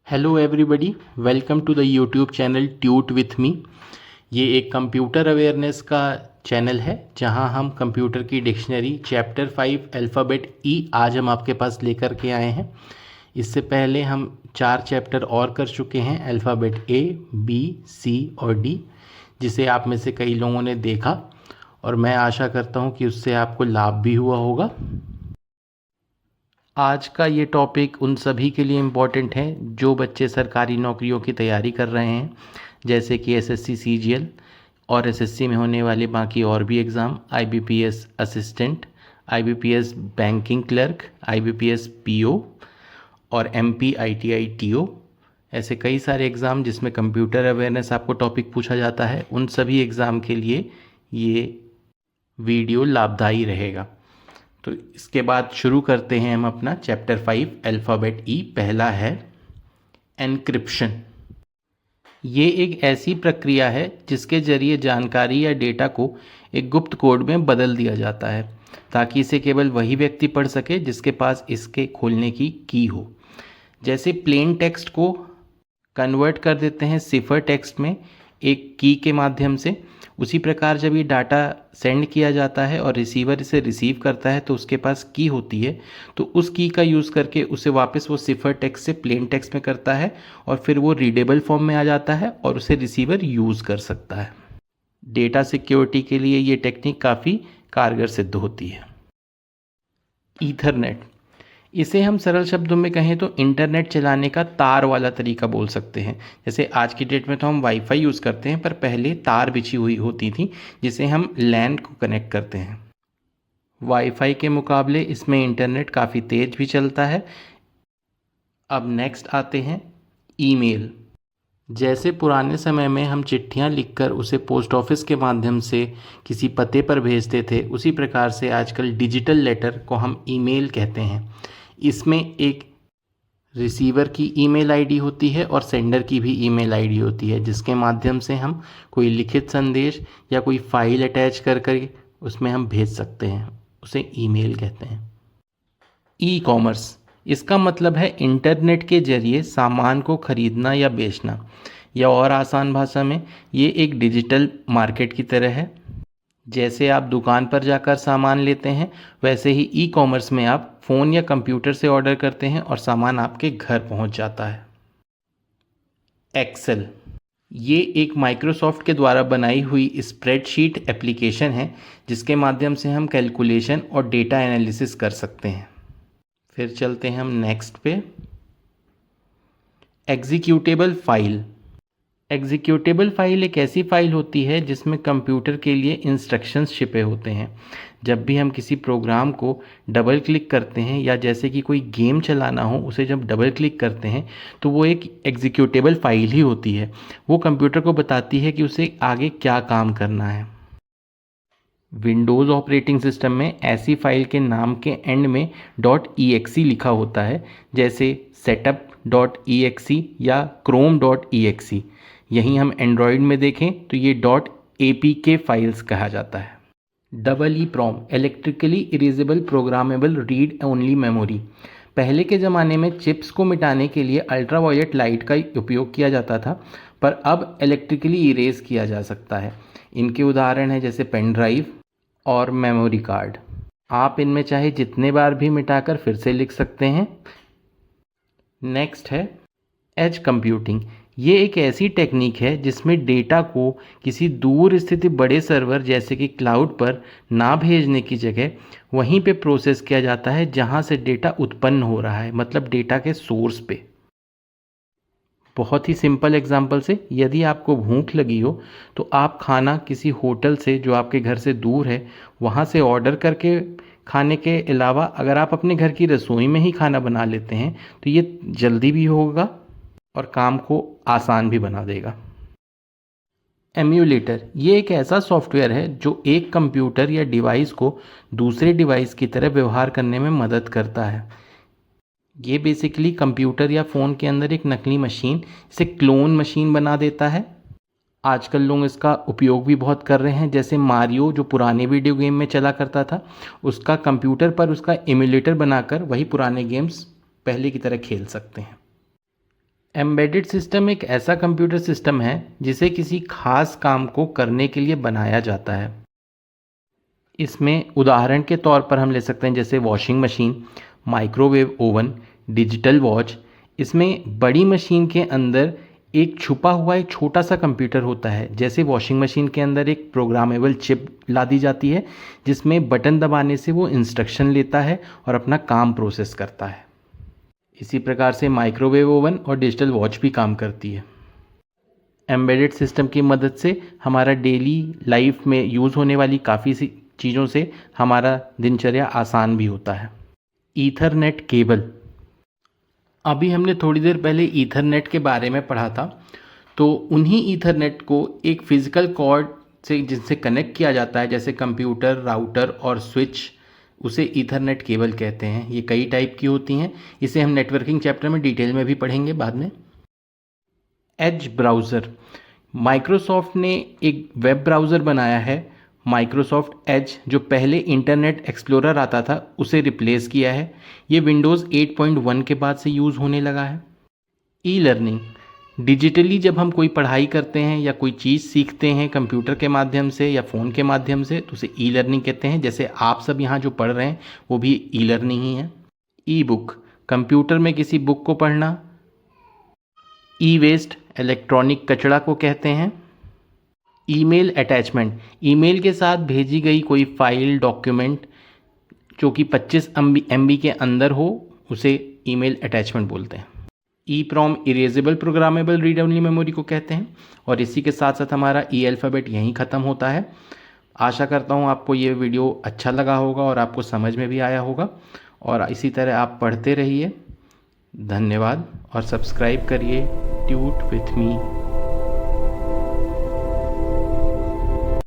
Hello everybody, welcome to the YouTube channel tute with me. ये एक computer awareness का channel है जहां हम कंप्यूटर की डिक्शनरी चैप्टर 5 अल्फ़ाबेट ई आज हम आपके पास लेकर के आए हैं। इससे पहले हम 4 चैप्टर और कर चुके हैं, अल्फ़ाबेट ए, बी, सी और डी, जिसे आप में से कई लोगों ने देखा और मैं आशा करता हूं कि उससे आपको लाभ भी हुआ होगा। आज का ये टॉपिक उन सभी के लिए इम्पॉर्टेंट है जो बच्चे सरकारी नौकरियों की तैयारी कर रहे हैं, जैसे कि एसएससी सीजीएल और एसएससी में होने वाले बाकी और भी exam, IBPS assistant, IBPS banking clerk, IBPS PO और एमपी आईटीआई टीओ। ऐसे कई सारे एग्ज़ाम जिसमें कंप्यूटर अवेयरनेस आपको टॉपिक पूछा जाता है, उन सभी एग्ज़ाम के लिए ये वीडियो लाभदायी रहेगा। तो इसके बाद शुरू करते हैं हम अपना चैप्टर 5 अल्फ़ाबेट ई। पहला है एन्क्रिप्शन। ये एक ऐसी प्रक्रिया है जिसके ज़रिए जानकारी या डेटा को एक गुप्त कोड में बदल दिया जाता है ताकि इसे केवल वही व्यक्ति पढ़ सके जिसके पास इसके खोलने की की हो। जैसे प्लेन टेक्स्ट को कन्वर्ट कर देते हैं सिफर टेक्स्ट में एक की के माध्यम से, उसी प्रकार जब ये डाटा सेंड किया जाता है और रिसीवर इसे रिसीव करता है तो उसके पास की होती है, तो उस की का यूज़ करके उसे वापस वो सिफर टेक्स्ट से प्लेन टेक्स्ट में करता है और फिर वो रीडेबल फॉर्म में आ जाता है और उसे रिसीवर यूज़ कर सकता है। डेटा सिक्योरिटी के लिए ये टेक्निक काफ़ी कारगर सिद्ध होती है। ईथरनेट, इसे हम सरल शब्दों में कहें तो इंटरनेट चलाने का तार वाला तरीका बोल सकते हैं। जैसे आज की डेट में तो हम वाईफाई यूज़ करते हैं, पर पहले तार बिछी हुई होती थी जिसे हम लैन को कनेक्ट करते हैं। वाईफाई के मुकाबले इसमें इंटरनेट काफ़ी तेज़ भी चलता है। अब नेक्स्ट आते हैं ईमेल। जैसे पुराने समय में हम चिट्ठियां लिखकर उसे पोस्ट ऑफिस के माध्यम से किसी पते पर भेजते थे, उसी प्रकार से आजकल डिजिटल लेटर को हम ईमेल कहते हैं। इसमें एक रिसीवर की ईमेल आईडी होती है और सेंडर की भी ईमेल आईडी होती है, जिसके माध्यम से हम कोई लिखित संदेश या कोई फाइल अटैच कर कर उसमें हम भेज सकते हैं, उसे ईमेल कहते हैं। ई कॉमर्स, इसका मतलब है इंटरनेट के जरिए सामान को खरीदना या बेचना, या और आसान भाषा में ये एक डिजिटल मार्केट की तरह है। जैसे आप दुकान पर जाकर सामान लेते हैं, वैसे ही ई कॉमर्स में आप फ़ोन या कंप्यूटर से ऑर्डर करते हैं और सामान आपके घर पहुंच जाता है। एक्सेल, ये एक माइक्रोसॉफ्ट के द्वारा बनाई हुई स्प्रेडशीट एप्लीकेशन है जिसके माध्यम से हम कैलकुलेशन और डेटा एनालिसिस कर सकते हैं। फिर चलते हैं हम नेक्स्ट पे। Executable file. एग्जीक्यूटेबल फाइल एक ऐसी फाइल होती है जिसमें कंप्यूटर के लिए इंस्ट्रक्शंस छिपे होते हैं। जब भी हम किसी प्रोग्राम को डबल क्लिक करते हैं या जैसे कि कोई गेम चलाना हो, उसे जब डबल क्लिक करते हैं तो वो एक एग्जीक्यूटेबल फाइल ही होती है। वो कंप्यूटर को बताती है कि उसे आगे क्या काम करना है। विंडोज़ ऑपरेटिंग सिस्टम में ऐसी फाइल के नाम के एंड में .exe लिखा होता है, जैसे setup.exe या chrome.exe। यहीं हम एंड्रॉयड में देखें तो ये .apk फाइल्स कहा जाता है। EEPROM, electrically erasable programmable read only memory. पहले के ज़माने में चिप्स को मिटाने के लिए अल्ट्रावायलेट लाइट का उपयोग किया जाता था, पर अब इलेक्ट्रिकली इरेज किया जा सकता है। इनके उदाहरण हैं जैसे पेन ड्राइव और मेमोरी कार्ड। आप इनमें चाहे जितने बार भी मिटाकर फिर से लिख सकते हैं। नेक्स्ट है एज कंप्यूटिंग। ये एक ऐसी टेक्निक है जिसमें डेटा को किसी दूर स्थित बड़े सर्वर जैसे कि क्लाउड पर ना भेजने की जगह वहीं पे प्रोसेस किया जाता है जहां से डेटा उत्पन्न हो रहा है, मतलब डेटा के सोर्स पे। बहुत ही सिंपल एग्जांपल से, यदि आपको भूख लगी हो तो आप खाना किसी होटल से जो आपके घर से दूर है वहाँ से ऑर्डर करके खाने के अलावा अगर आप अपने घर की रसोई में ही खाना बना लेते हैं तो ये जल्दी भी होगा और काम को आसान भी बना देगा। एम्यूलेटर, ये एक ऐसा सॉफ्टवेयर है जो एक कंप्यूटर या डिवाइस को दूसरे डिवाइस की तरह व्यवहार करने में मदद करता है। ये बेसिकली कंप्यूटर या फ़ोन के अंदर एक नकली मशीन, इसे क्लोन मशीन बना देता है। आजकल लोग इसका उपयोग भी बहुत कर रहे हैं, जैसे मारियो जो पुराने वीडियो गेम में चला करता था, उसका कंप्यूटर पर उसका एम्यूलेटर बनाकर वही पुराने गेम्स पहले की तरह खेल सकते हैं। एम्बेडेड सिस्टम एक ऐसा कंप्यूटर सिस्टम है जिसे किसी खास काम को करने के लिए बनाया जाता है। इसमें उदाहरण के तौर पर हम ले सकते हैं जैसे washing machine, microwave oven, digital watch. इसमें बड़ी मशीन के अंदर एक छुपा हुआ एक छोटा सा कंप्यूटर होता है। जैसे वॉशिंग मशीन के अंदर एक प्रोग्रामेबल चिप ला दी जाती है जिसमें बटन दबाने से वो इंस्ट्रक्शन लेता है और अपना काम प्रोसेस करता है। इसी प्रकार से माइक्रोवेव ओवन और डिजिटल वॉच भी काम करती है। एम्बेडेड सिस्टम की मदद से हमारा डेली लाइफ में यूज़ होने वाली काफ़ी सी चीज़ों से हमारा दिनचर्या आसान भी होता है। ईथरनेट केबल, अभी हमने थोड़ी देर पहले ईथरनेट के बारे में पढ़ा था। तो उन्हीं ईथरनेट को एक फिज़िकल कॉर्ड से जिनसे कनेक्ट किया जाता है, जैसे कंप्यूटर, राउटर और स्विच, उसे ईथरनेट केबल कहते हैं। ये कई टाइप की होती हैं। इसे हम नेटवर्किंग चैप्टर में डिटेल में भी पढ़ेंगे बाद में। एज ब्राउज़र, माइक्रोसॉफ्ट ने एक वेब ब्राउज़र बनाया है माइक्रोसॉफ्ट एज, जो पहले इंटरनेट एक्सप्लोरर आता था उसे रिप्लेस किया है। ये विंडोज़ 8.1 के बाद से यूज़ होने लगा है। ई लर्निंग, डिजिटली जब हम कोई पढ़ाई करते हैं या कोई चीज़ सीखते हैं कंप्यूटर के माध्यम से या फ़ोन के माध्यम से, तो उसे ई लर्निंग कहते हैं। जैसे आप सब यहाँ जो पढ़ रहे हैं वो भी ई लर्निंग ही है। ई बुक, कंप्यूटर में किसी बुक को पढ़ना। ई वेस्ट, इलेक्ट्रॉनिक कचरा को कहते हैं। ईमेल अटैचमेंट, ईमेल के साथ भेजी गई कोई फाइल, डॉक्यूमेंट जो कि 25 MB के अंदर हो, उसे ईमेल अटैचमेंट बोलते हैं। E PROM, erasable programmable read only memory को कहते हैं। और इसी के साथ साथ हमारा ई अल्फ़ाबेट यहीं ख़त्म होता है। आशा करता हूँ आपको ये वीडियो अच्छा लगा होगा और आपको समझ में भी आया होगा। और इसी तरह आप पढ़ते रहिए। धन्यवाद और सब्सक्राइब करिए ट्यूट विथ मी।